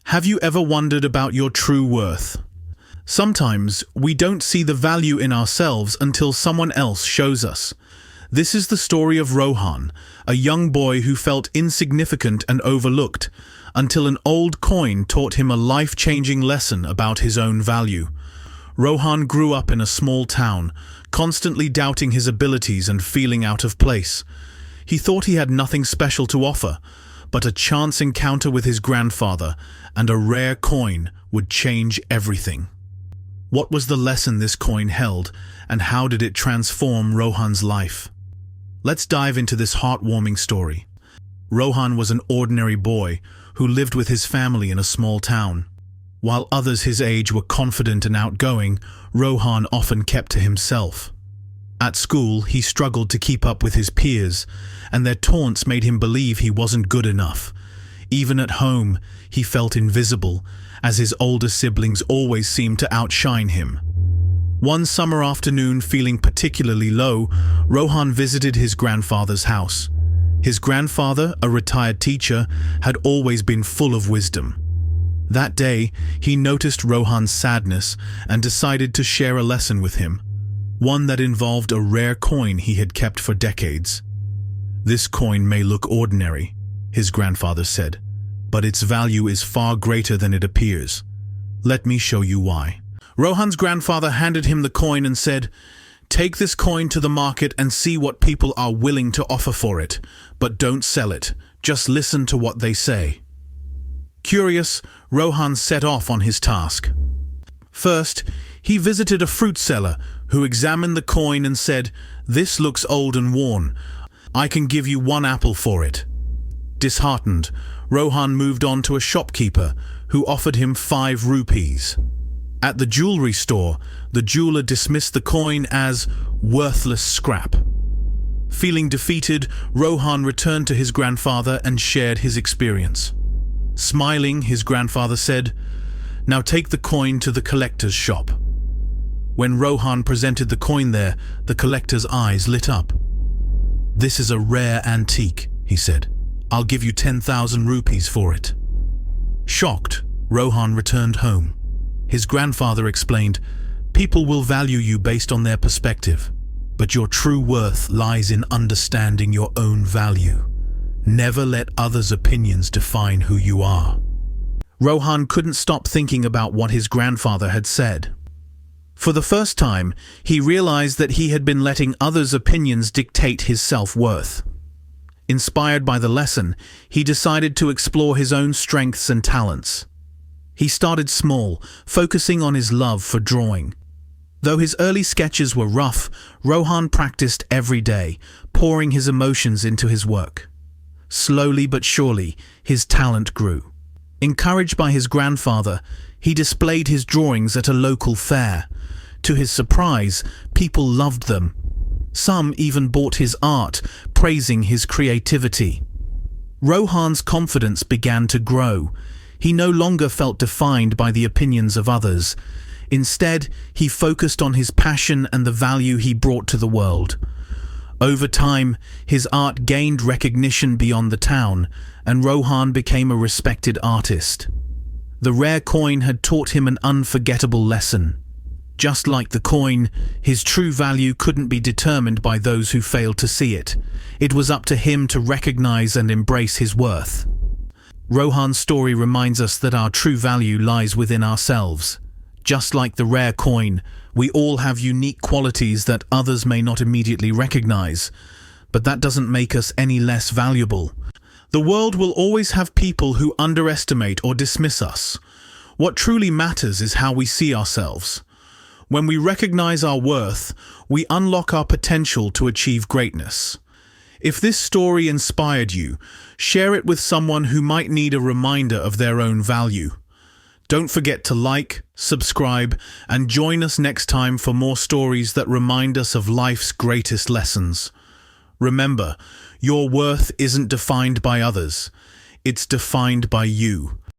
Have you ever wondered about your true worth? Sometimes we don't see the value in ourselves until someone else shows us. This is the story of Rohan, a young boy who felt insignificant and overlooked, until an old coin taught him a life-changing lesson about his own value. Rohan grew up in a small town, constantly doubting his abilities and feeling out of place. He thought he had nothing special to offer, but a chance encounter with his grandfather and a rare coin would change everything. What was the lesson this coin held, and how did it transform Rohan's life? Let's dive into this heartwarming story. Rohan was an ordinary boy who lived with his family in a small town. While others his age were confident and outgoing, Rohan often kept to himself. At school, he struggled to keep up with his peers, and their taunts made him believe he wasn't good enough. Even at home, he felt invisible, as his older siblings always seemed to outshine him. One summer afternoon, feeling particularly low, Rohan visited his grandfather's house. His grandfather, a retired teacher, had always been full of wisdom. That day, he noticed Rohan's sadness and decided to share a lesson with him, one that involved a rare coin he had kept for decades. "This coin may look ordinary," his grandfather said, "but its value is far greater than it appears. Let me show you why." Rohan's grandfather handed him the coin and said, "Take this coin to the market and see what people are willing to offer for it, but don't sell it. Just listen to what they say." Curious, Rohan set off on his task. First, he visited a fruit seller who examined the coin and said, "This looks old and worn. I can give you 1 apple for it." Disheartened, Rohan moved on to a shopkeeper who offered him 5 rupees. At the jewelry store, the jeweler dismissed the coin as worthless scrap. Feeling defeated, Rohan returned to his grandfather and shared his experience. Smiling, his grandfather said, "Now take the coin to the collector's shop." When Rohan presented the coin there, the collector's eyes lit up. "This is a rare antique," he said. "I'll give you 10,000 rupees for it." Shocked, Rohan returned home. His grandfather explained, "People will value you based on their perspective, but your true worth lies in understanding your own value. Never let others' opinions define who you are." Rohan couldn't stop thinking about what his grandfather had said. For the first time, he realized that he had been letting others' opinions dictate his self-worth. Inspired by the lesson, he decided to explore his own strengths and talents. He started small, focusing on his love for drawing. Though his early sketches were rough, Rohan practiced every day, pouring his emotions into his work. Slowly but surely, his talent grew. Encouraged by his grandfather, he displayed his drawings at a local fair. To his surprise, people loved them. Some even bought his art, praising his creativity. Rohan's confidence began to grow. He no longer felt defined by the opinions of others. Instead, he focused on his passion and the value he brought to the world. Over time, his art gained recognition beyond the town, and Rohan became a respected artist. The rare coin had taught him an unforgettable lesson. Just like the coin, his true value couldn't be determined by those who failed to see it. It was up to him to recognize and embrace his worth. Rohan's story reminds us that our true value lies within ourselves. Just like the rare coin, we all have unique qualities that others may not immediately recognize, but that doesn't make us any less valuable. The world will always have people who underestimate or dismiss us. What truly matters is how we see ourselves. When we recognize our worth, we unlock our potential to achieve greatness. If this story inspired you, share it with someone who might need a reminder of their own value. Don't forget to like, subscribe, and join us next time for more stories that remind us of life's greatest lessons. Remember, your worth isn't defined by others. It's defined by you.